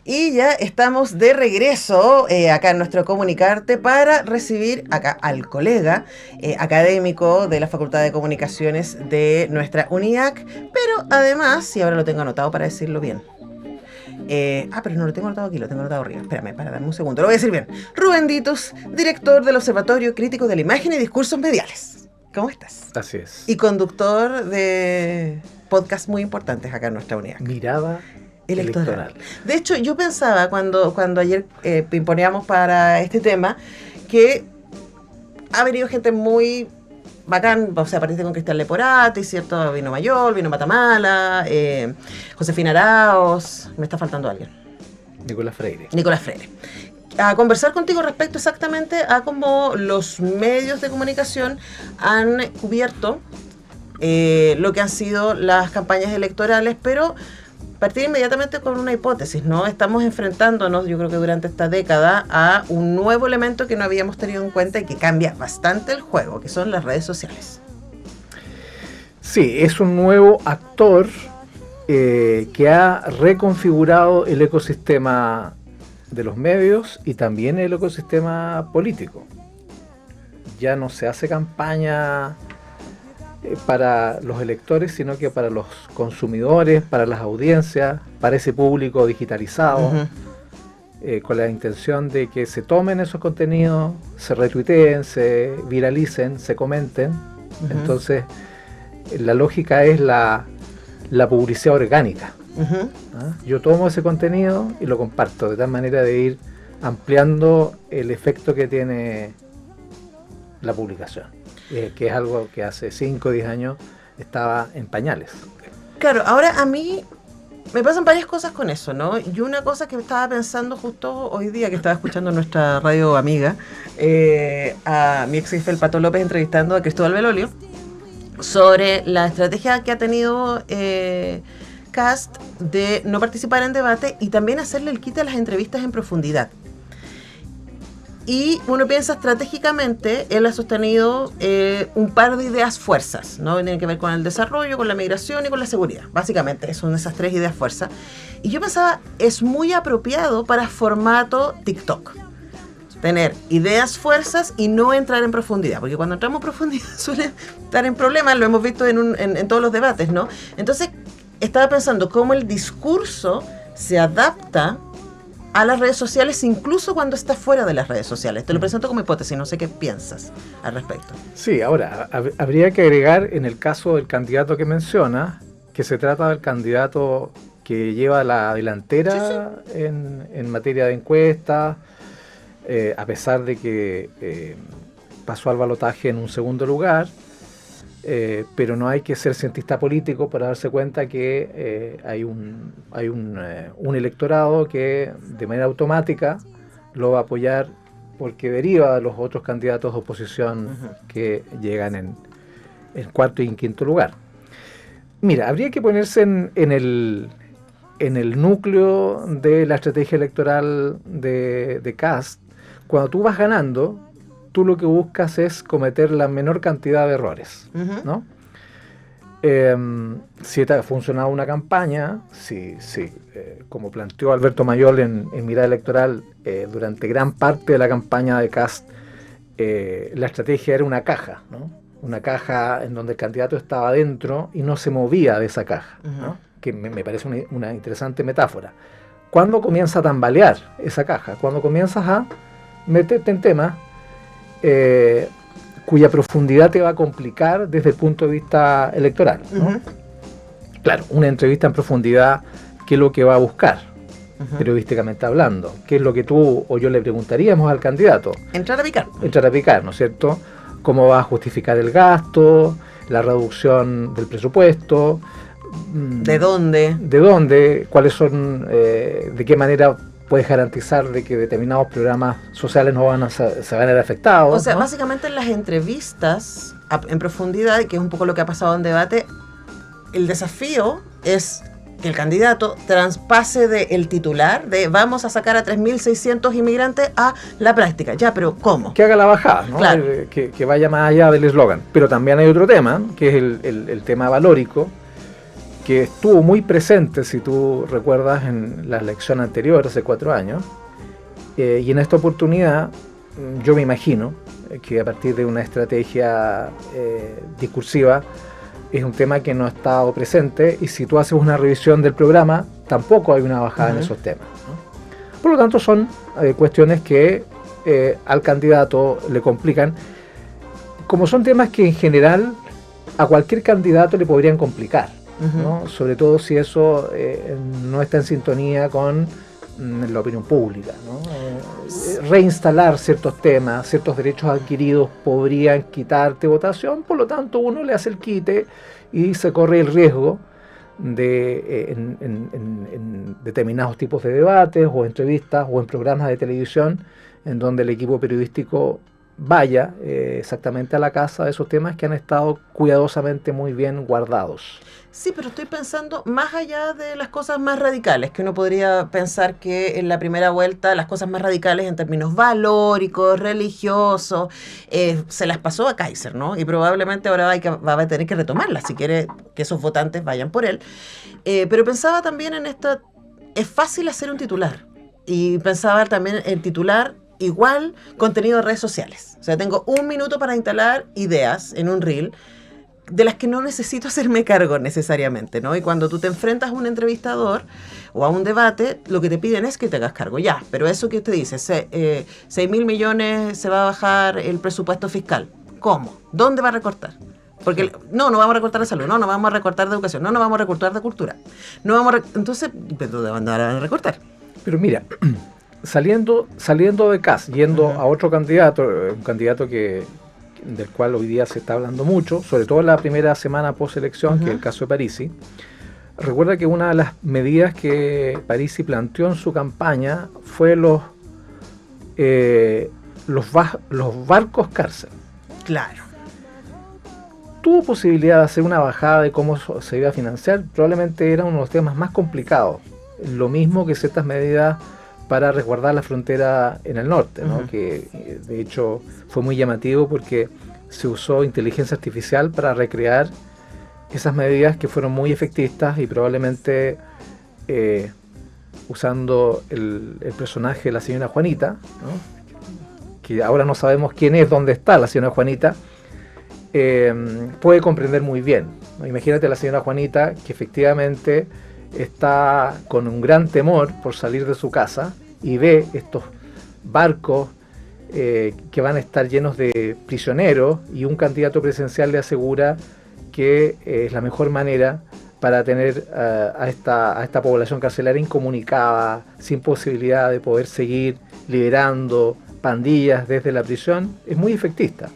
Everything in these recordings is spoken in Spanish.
Y ya estamos de regreso acá en nuestro Comunicarte para recibir acá al colega académico de la Facultad de Comunicaciones de nuestra UNIAC, pero además, y ahora lo tengo anotado para decirlo bien. Pero no lo tengo anotado aquí, lo tengo anotado arriba. Espérame, para darme un segundo, lo voy a decir bien. Rubén Ditus, director del Observatorio Crítico de la Imagen y Discursos Mediales. ¿Cómo estás? Así es. Y conductor de podcasts muy importantes acá en nuestra UNIAC. Mirada electoral. De hecho, yo pensaba cuando ayer pimponeamos para este tema que ha venido gente muy bacán, o sea, partiste con Cristian Leporati, ¿cierto? Vino Mayol, vino Matamala, Josefina Araos, me está faltando alguien. Nicolás Freire. A conversar contigo respecto exactamente a cómo los medios de comunicación han cubierto lo que han sido las campañas electorales, pero partir inmediatamente con una hipótesis, ¿no? Estamos enfrentándonos, yo creo que durante esta década, a un nuevo elemento que no habíamos tenido en cuenta y que cambia bastante el juego, que son las redes sociales. Sí, es un nuevo actor que ha reconfigurado el ecosistema de los medios y también el ecosistema político. Ya no se hace campaña para los electores, sino que para los consumidores, para las audiencias, para ese público digitalizado, con la intención de que se tomen esos contenidos, se retuiteen, se viralicen, se comenten. Entonces, la lógica es la publicidad orgánica. Yo tomo ese contenido y lo comparto, de tal manera de ir ampliando el efecto que tiene la publicación. Que es algo que hace 5 o 10 años estaba en pañales. Claro, ahora a mí me pasan varias cosas con eso, ¿no? Y una cosa que estaba pensando justo hoy día, que estaba escuchando nuestra radio amiga, a mi ex jefe, el Pato López, entrevistando a Cristóbal Belolio, sobre la estrategia que ha tenido Kast de no participar en debate y también hacerle el quite a las entrevistas en profundidad. Y uno piensa estratégicamente, él ha sostenido un par de ideas fuerzas, ¿no? Tienen que ver con el desarrollo, con la migración y con la seguridad. Básicamente, son esas 3 ideas fuerzas. Y yo pensaba, es muy apropiado para formato TikTok. Tener ideas fuerzas y no entrar en profundidad. Porque cuando entramos en profundidad suele estar en problemas, lo hemos visto en todos los debates, ¿no? Entonces, estaba pensando cómo el discurso se adapta a las redes sociales, incluso cuando está fuera de las redes sociales. Te lo presento como hipótesis, no sé qué piensas al respecto. Sí, ahora, habría que agregar en el caso del candidato que menciona, que se trata del candidato que lleva la delantera en materia de encuestas, a pesar de que pasó al balotaje en un segundo lugar, pero no hay que ser cientista político para darse cuenta que hay un electorado que de manera automática lo va a apoyar porque deriva de los otros candidatos de oposición que llegan en cuarto y en quinto lugar. Mira, habría que ponerse en el núcleo de la estrategia electoral de Kast. Cuando tú vas ganando, tú lo que buscas es cometer la menor cantidad de errores, ¿no? Si ha funcionado una campaña, como planteó Alberto Mayol en Mirada Electoral, durante gran parte de la campaña de Kast, la estrategia era una caja, ¿no? Una caja en donde el candidato estaba dentro y no se movía de esa caja, ¿no? Que me parece una interesante metáfora. ¿Cuándo comienza a tambalear esa caja? Cuando comienzas a meterte en temas cuya profundidad te va a complicar desde el punto de vista electoral, ¿no? Claro, una entrevista en profundidad, ¿qué es lo que va a buscar? Periodísticamente hablando, ¿qué es lo que tú o yo le preguntaríamos al candidato? Entrar a picar, ¿no es cierto? ¿Cómo va a justificar el gasto, la reducción del presupuesto? ¿De dónde? ¿De dónde? ¿Cuáles son? ¿De qué manera puedes garantizar de que determinados programas sociales se van a ver afectados? O sea, ¿no? Básicamente en las entrevistas en profundidad, que es un poco lo que ha pasado en debate, el desafío es que el candidato traspase del titular de vamos a sacar a 3.600 inmigrantes a la práctica. Ya, pero ¿cómo? Que haga la bajada, ¿no? Claro. Que vaya más allá del eslogan. Pero también hay otro tema, que es el tema valórico, que estuvo muy presente, si tú recuerdas, en la elección anterior, hace 4 años, y en esta oportunidad yo me imagino que a partir de una estrategia discursiva es un tema que no ha estado presente, y si tú haces una revisión del programa tampoco hay una bajada en esos temas, ¿no? Por lo tanto son cuestiones que al candidato le complican, como son temas que en general a cualquier candidato le podrían complicar, ¿no? Sobre todo si eso no está en sintonía con la opinión pública, ¿no? Reinstalar ciertos temas, ciertos derechos adquiridos podrían quitarte votación, por lo tanto uno le hace el quite y se corre el riesgo de en determinados tipos de debates o entrevistas o en programas de televisión en donde el equipo periodístico vaya exactamente a la casa de esos temas que han estado cuidadosamente muy bien guardados. Sí, pero estoy pensando más allá de las cosas más radicales, que uno podría pensar que en la primera vuelta las cosas más radicales en términos valóricos, religiosos, se las pasó a Kaiser, ¿no? Y probablemente ahora va a tener que retomarlas si quiere que esos votantes vayan por él. Pero pensaba también en esto, es fácil hacer un titular. Y pensaba también en titular igual contenido de redes sociales. O sea, tengo 1 minuto para instalar ideas en un reel de las que no necesito hacerme cargo necesariamente, ¿no? Y cuando tú te enfrentas a un entrevistador o a un debate, lo que te piden es que te hagas cargo, ya. Pero eso que te dice, 6.000 millones se va a bajar el presupuesto fiscal. ¿Cómo? ¿Dónde va a recortar? Porque no vamos a recortar de salud, no vamos a recortar de educación, no vamos a recortar de cultura. Entonces, ¿pero dónde van a recortar? Pero mira, saliendo de Kast, yendo a otro candidato, un candidato del cual hoy día se está hablando mucho, sobre todo en la primera semana post-elección, que es el caso de Parisi. Recuerda que una de las medidas que Parisi planteó en su campaña fue los barcos cárcel. Claro. Tuvo posibilidad de hacer una bajada de cómo se iba a financiar, probablemente era uno de los temas más complicados. Lo mismo que ciertas medidas para resguardar la frontera en el norte, ¿no? Que de hecho fue muy llamativo porque se usó inteligencia artificial para recrear esas medidas que fueron muy efectistas y probablemente usando el personaje de la señora Juanita, ¿no? Que ahora no sabemos quién es, dónde está la señora Juanita, puede comprender muy bien, ¿no? Imagínate a la señora Juanita que efectivamente está con un gran temor por salir de su casa y ve estos barcos que van a estar llenos de prisioneros, y un candidato presidencial le asegura que es la mejor manera para tener a esta población carcelaria incomunicada, sin posibilidad de poder seguir liberando pandillas desde la prisión. Es muy efectista,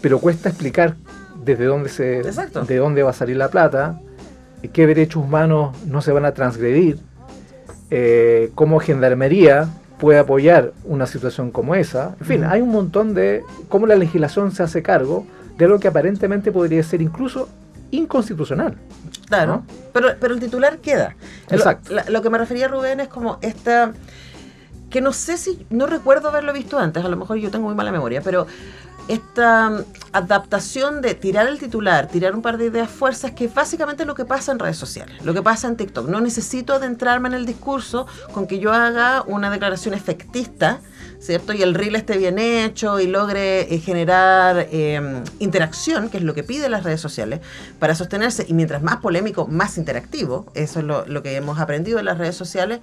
pero cuesta explicar de dónde va a salir la plata, qué derechos humanos no se van a transgredir, cómo Gendarmería puede apoyar una situación como esa. En fin, hay un montón de cómo la legislación se hace cargo de lo que aparentemente podría ser incluso inconstitucional. Claro, ¿no? pero el titular queda. Exacto. Lo que me refería, Rubén, es como esta, que no sé si, no recuerdo haberlo visto antes, a lo mejor yo tengo muy mala memoria, pero esta adaptación de tirar el titular, tirar un par de ideas fuerzas, que es básicamente lo que pasa en redes sociales, lo que pasa en TikTok. No necesito adentrarme en el discurso con que yo haga una declaración efectista, ¿cierto? Y el reel esté bien hecho y logre generar interacción, que es lo que piden las redes sociales, para sostenerse. Y mientras más polémico, más interactivo. Eso es lo que hemos aprendido en las redes sociales.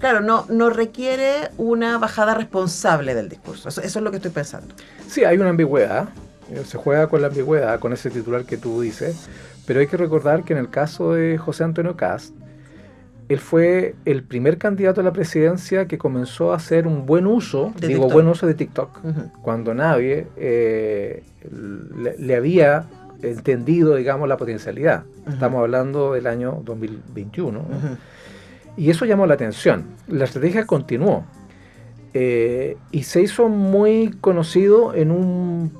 Claro, no requiere una bajada responsable del discurso. Eso es lo que estoy pensando. Sí, hay una ambigüedad. Se juega con la ambigüedad, con ese titular que tú dices. Pero hay que recordar que en el caso de José Antonio Kast, él fue el primer candidato a la presidencia que comenzó a hacer un buen uso, buen uso de TikTok, cuando nadie le había entendido, digamos, la potencialidad. Estamos hablando del año 2021, ¿no? Y eso llamó la atención. La estrategia continuó y se hizo muy conocido en un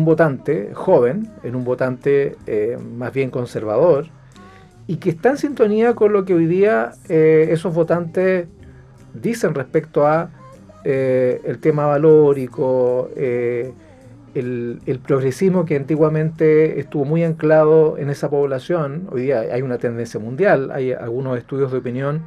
votante joven, en un votante más bien conservador, y que está en sintonía con lo que hoy día esos votantes dicen respecto a el tema valórico el progresismo que antiguamente estuvo muy anclado en esa población, hoy día hay una tendencia mundial, hay algunos estudios de opinión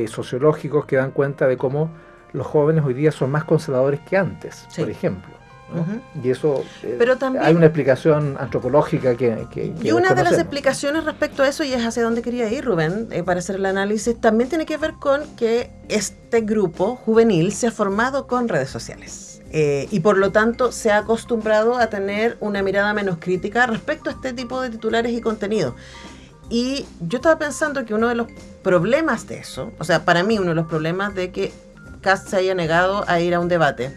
sociológicos que dan cuenta de cómo los jóvenes hoy día son más conservadores que antes, Sí. por ejemplo, ¿no? Ujú. Y eso Pero también- hay una explicación antropológica que Y una de las desconocemos. explicaciones respecto a eso, y es hacia dónde quería ir, Rubén, para hacer el análisis, también tiene que ver con que este grupo juvenil se ha formado con redes sociales. Y por lo tanto se ha acostumbrado a tener una mirada menos crítica respecto a este tipo de titulares y contenido. Y yo estaba pensando que uno de los problemas de eso, o sea, para mí uno de los problemas de que Kast se haya negado a ir a un debate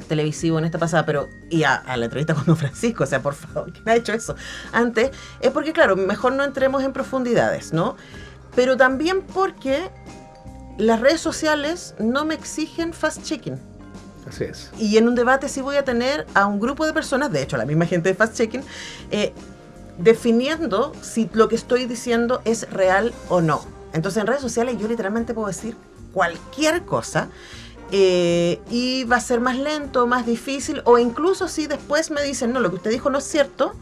televisivo en esta pasada, pero y a la entrevista con Don Francisco, o sea, por favor, ¿quién ha hecho eso? Antes, es porque, claro, mejor no entremos en profundidades, ¿no? Pero también porque las redes sociales no me exigen fast-checking. Así es. Y en un debate sí voy a tener a un grupo de personas, de hecho, la misma gente de fast-checking, definiendo si lo que estoy diciendo es real o no. Entonces, en redes sociales yo literalmente puedo decir cualquier cosa, y va a ser más lento, más difícil, o incluso si después me dicen, no, lo que usted dijo no es cierto,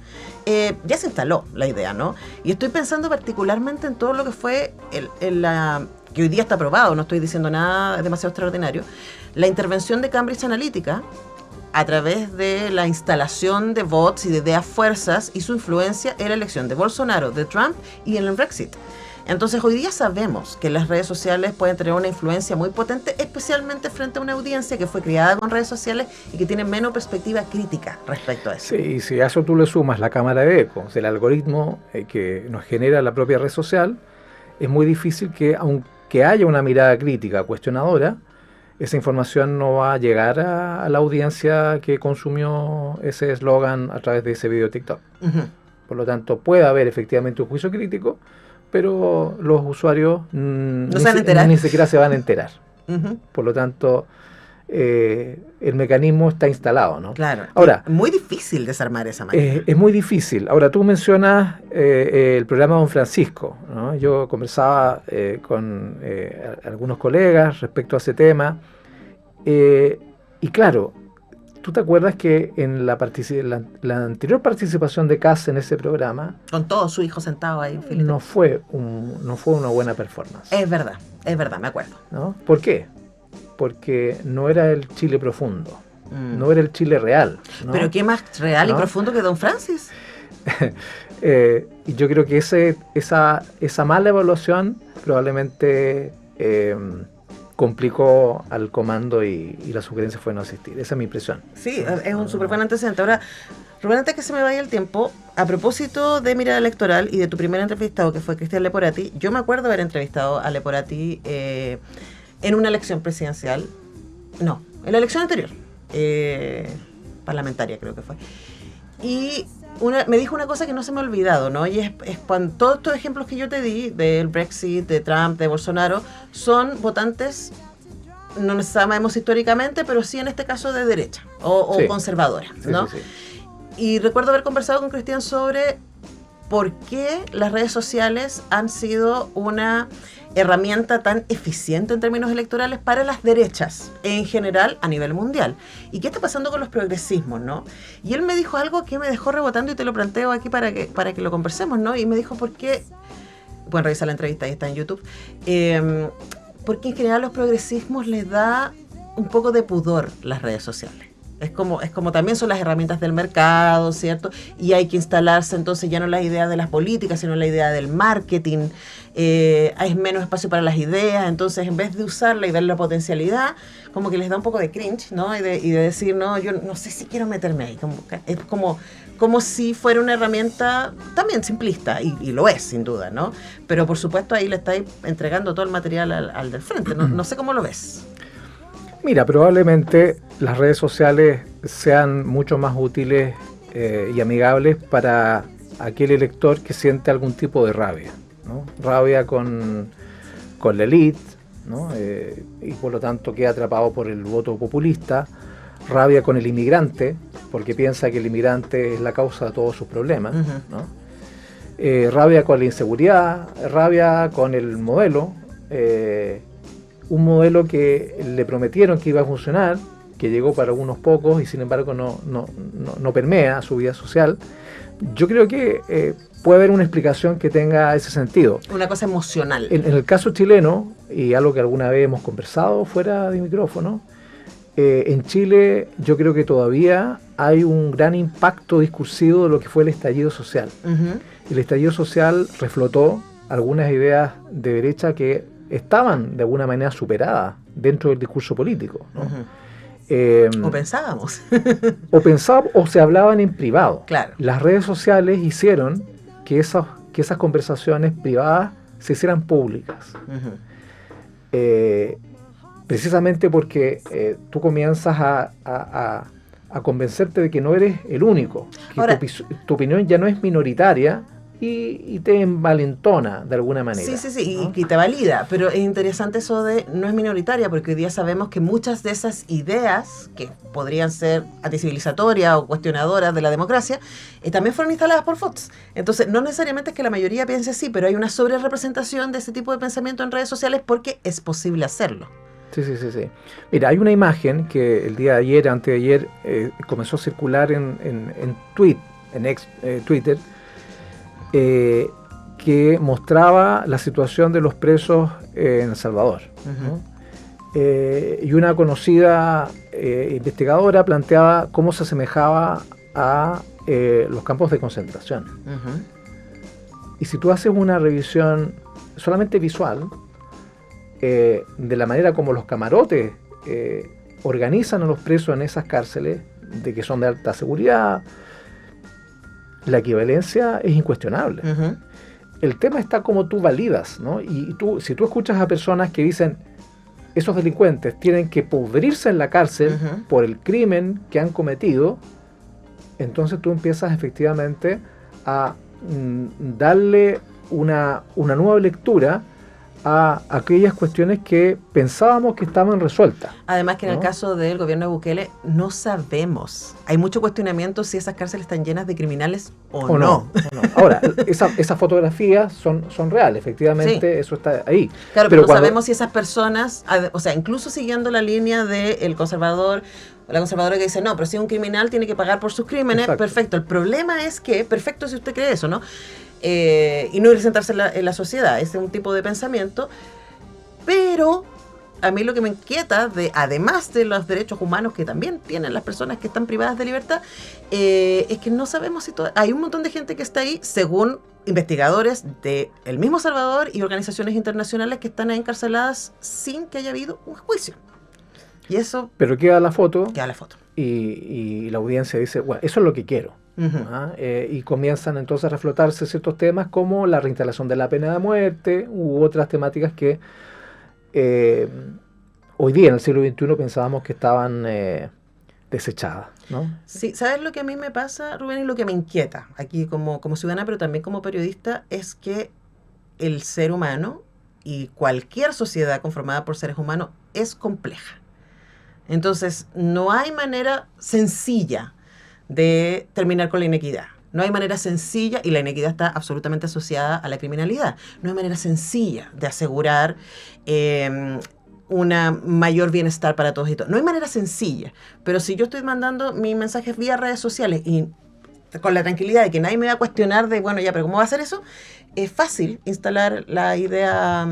ya se instaló la idea, ¿no? Y estoy pensando particularmente en todo lo que fue que hoy día está aprobado, no estoy diciendo nada demasiado extraordinario, la intervención de Cambridge Analytica a través de la instalación de bots y de ideas fuerzas y su influencia en la elección de Bolsonaro, de Trump y en el Brexit. Entonces hoy día sabemos que las redes sociales pueden tener una influencia muy potente, especialmente frente a una audiencia que fue criada con redes sociales y que tiene menos perspectiva crítica respecto a eso. Sí, y si a eso tú le sumas la cámara de eco, o sea, el algoritmo que nos genera la propia red social, es muy difícil que, aunque haya una mirada crítica, cuestionadora, esa información no va a llegar a la audiencia que consumió ese eslogan a través de ese video TikTok. Uh-huh. Por lo tanto, puede haber efectivamente un juicio crítico, pero los usuarios no se van a enterar. ni siquiera se van a enterar. Uh-huh. Por lo tanto, el mecanismo está instalado, ¿no? Claro. Ahora, es muy difícil desarmar esa máquina. es muy difícil. Ahora, tú mencionas el programa Don Francisco, ¿no? Yo conversaba con algunos colegas respecto a ese tema, y claro, ¿tú te acuerdas que en la anterior participación de Kast en ese programa Con todo su hijo sentado ahí en filete. no fue una buena performance? Es verdad, me acuerdo. ¿No? ¿Por qué? Porque no era el Chile profundo, no era el Chile real, ¿no? Pero qué más real y ¿No? profundo que Don Francis. Y yo creo que esa mala evaluación probablemente complicó al comando y la sugerencia fue no asistir. Esa es mi impresión. Sí, es un súper buen antecedente. Ahora, Rubén, antes que se me vaya el tiempo, a propósito de Mirada Electoral y de tu primer entrevistado, que fue Cristian Leporati, yo me acuerdo haber entrevistado a Leporati en una elección presidencial, no, en la elección anterior, parlamentaria creo que fue, y me dijo una cosa que no se me ha olvidado, ¿no? Y es cuando todos estos ejemplos que yo te di, del Brexit, de Trump, de Bolsonaro, son votantes, no nos sabemos históricamente, pero sí en este caso de derecha o Sí. conservadora, Sí, ¿no? sí, sí. Y recuerdo haber conversado con Cristian sobre por qué las redes sociales han sido una herramienta tan eficiente en términos electorales para las derechas, en general a nivel mundial. ¿Y qué está pasando con los progresismos, no? Y él me dijo algo que me dejó rebotando y te lo planteo aquí para que lo conversemos, ¿no? Y me dijo por qué, pueden revisar la entrevista, ahí está en YouTube, porque en general los progresismos les da un poco de pudor las redes sociales. Es como también son las herramientas del mercado, ¿cierto? Y hay que instalarse entonces ya no la idea de las políticas, sino la idea del marketing. Hay menos espacio para las ideas, entonces en vez de usarla y ver la potencialidad, como que les da un poco de cringe, ¿no? Y de decir, no, yo no sé si quiero meterme ahí. Es como si fuera una herramienta también simplista, y lo es, sin duda, ¿no? Pero por supuesto ahí le estáis entregando todo el material al del frente. No sé cómo lo ves. Mira, probablemente las redes sociales sean mucho más útiles y amigables para aquel elector que siente algún tipo de rabia, ¿no? Rabia con la élite, ¿no? Y por lo tanto queda atrapado por el voto populista, rabia con el inmigrante, porque piensa que el inmigrante es la causa de todos sus problemas, ¿no? Rabia con la inseguridad, rabia con el modelo, un modelo que le prometieron que iba a funcionar que llegó para unos pocos y sin embargo no permea su vida social, yo creo que puede haber una explicación que tenga ese sentido. Una cosa emocional. En el caso chileno, y algo que alguna vez hemos conversado fuera de micrófono, en Chile yo creo que todavía hay un gran impacto discursivo de lo que fue el estallido social. Uh-huh. El estallido social reflotó algunas ideas de derecha que estaban de alguna manera superadas dentro del discurso político, ¿no? Uh-huh. O pensábamos. o se hablaban en privado. Claro. Las redes sociales hicieron que esas conversaciones privadas se hicieran públicas. Uh-huh. Precisamente porque tú comienzas a convencerte de que no eres el único, que ahora, tu opinión ya no es minoritaria y te envalentona de alguna manera. Sí, ¿no? y te valida, pero es interesante eso de no es minoritaria, porque hoy día sabemos que muchas de esas ideas, que podrían ser anticivilizatorias o cuestionadoras de la democracia, también fueron instaladas por Fox. Entonces, no necesariamente es que la mayoría piense así, pero hay una sobrerepresentación de ese tipo de pensamiento en redes sociales porque es posible hacerlo. Sí. Mira, hay una imagen que el día de ayer, antes de ayer, comenzó a circular en Twitter, que mostraba la situación de los presos en El Salvador. Uh-huh. ¿No? Y una conocida investigadora planteaba cómo se asemejaba a los campos de concentración. Uh-huh. Y si tú haces una revisión solamente visual, de la manera como los camarotes organizan a los presos en esas cárceles, de que son de alta seguridad, la equivalencia es incuestionable. Uh-huh. El tema está como tú validas, ¿no? Y si tú escuchas a personas que dicen esos delincuentes tienen que pudrirse en la cárcel uh-huh. por el crimen que han cometido, entonces tú empiezas efectivamente a darle una nueva lectura a aquellas cuestiones que pensábamos que estaban resueltas. Además que en ¿no? el caso del gobierno de Bukele no sabemos. Hay mucho cuestionamiento si esas cárceles están llenas de criminales o no. Ahora, esas fotografías son reales, efectivamente, sí. Eso está ahí. Claro, pero no sabemos si esas personas, o sea, incluso siguiendo la línea del conservador, la conservadora que dice, no, pero si un criminal tiene que pagar por sus crímenes, exacto. Perfecto. El problema es que, perfecto si usted cree eso, ¿no? Y no ir a sentarse en la sociedad, ese es un tipo de pensamiento, pero a mí lo que me inquieta, además de los derechos humanos que también tienen las personas que están privadas de libertad, es que no sabemos si hay un montón de gente que está ahí, según investigadores del mismo Salvador y organizaciones internacionales que están ahí encarceladas sin que haya habido un juicio. Y eso... Pero queda la foto. Queda la foto. Y la audiencia dice, bueno, eso es lo que quiero. Uh-huh. Y comienzan entonces a reflotarse ciertos temas como la reinstalación de la pena de muerte u otras temáticas que hoy día en el siglo XXI pensábamos que estaban desechadas, ¿no? Sí, ¿sabes lo que a mí me pasa, Rubén, y lo que me inquieta aquí como ciudadana, pero también como periodista, es que el ser humano y cualquier sociedad conformada por seres humanos es compleja. Entonces, no hay manera sencilla de terminar con la inequidad. No hay manera sencilla, y la inequidad está absolutamente asociada a la criminalidad, no hay manera sencilla de asegurar una mayor bienestar para todos y todas. No hay manera sencilla, pero si yo estoy mandando mis mensajes vía redes sociales y con la tranquilidad de que nadie me va a cuestionar de, bueno, ya, pero ¿cómo va a hacer eso? Es fácil instalar la idea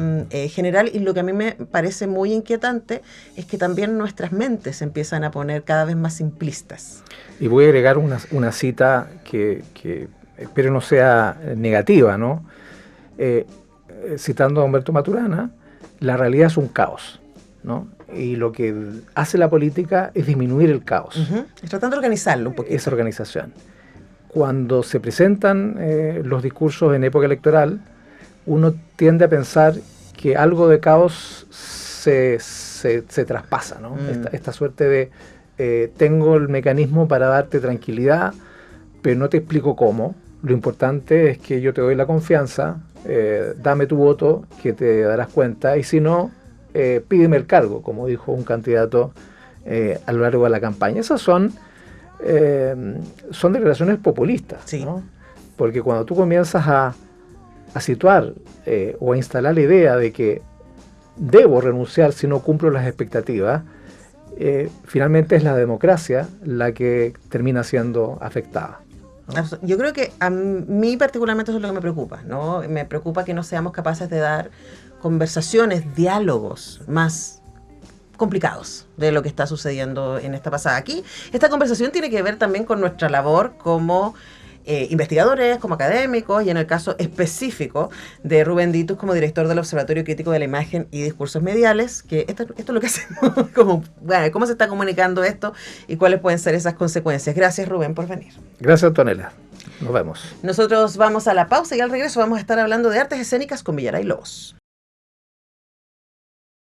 general, y lo que a mí me parece muy inquietante es que también nuestras mentes se empiezan a poner cada vez más simplistas. Y voy a agregar una cita que espero no sea negativa, ¿no? Citando a Humberto Maturana, la realidad es un caos, ¿no? Y lo que hace la política es disminuir el caos. Uh-huh. Es tratando de organizarlo un poquito. Esa organización. Cuando se presentan los discursos en época electoral, uno tiende a pensar que algo de caos se traspasa, ¿no? Esta suerte de tengo el mecanismo para darte tranquilidad, pero no te explico cómo. Lo importante es que yo te doy la confianza, dame tu voto, que te darás cuenta, y si no, pídeme el cargo, como dijo un candidato a lo largo de la campaña. Esas son declaraciones populistas, sí. ¿no? Porque cuando tú comienzas a situar o a instalar la idea de que debo renunciar si no cumplo las expectativas, finalmente es la democracia la que termina siendo afectada, ¿no? Yo creo que a mí particularmente eso es lo que me preocupa, ¿no? Me preocupa que no seamos capaces de dar conversaciones, diálogos más complicados de lo que está sucediendo en esta pasada. Aquí, esta conversación tiene que ver también con nuestra labor como investigadores, como académicos, y en el caso específico de Rubén Ditus como director del Observatorio Crítico de la Imagen y Discursos Mediales, que esto es lo que hacemos, como, bueno, cómo se está comunicando esto y cuáles pueden ser esas consecuencias. Gracias, Rubén, por venir. Gracias, Antonella. Nos vemos. Nosotros vamos a la pausa y al regreso vamos a estar hablando de artes escénicas con Villaray Lobos.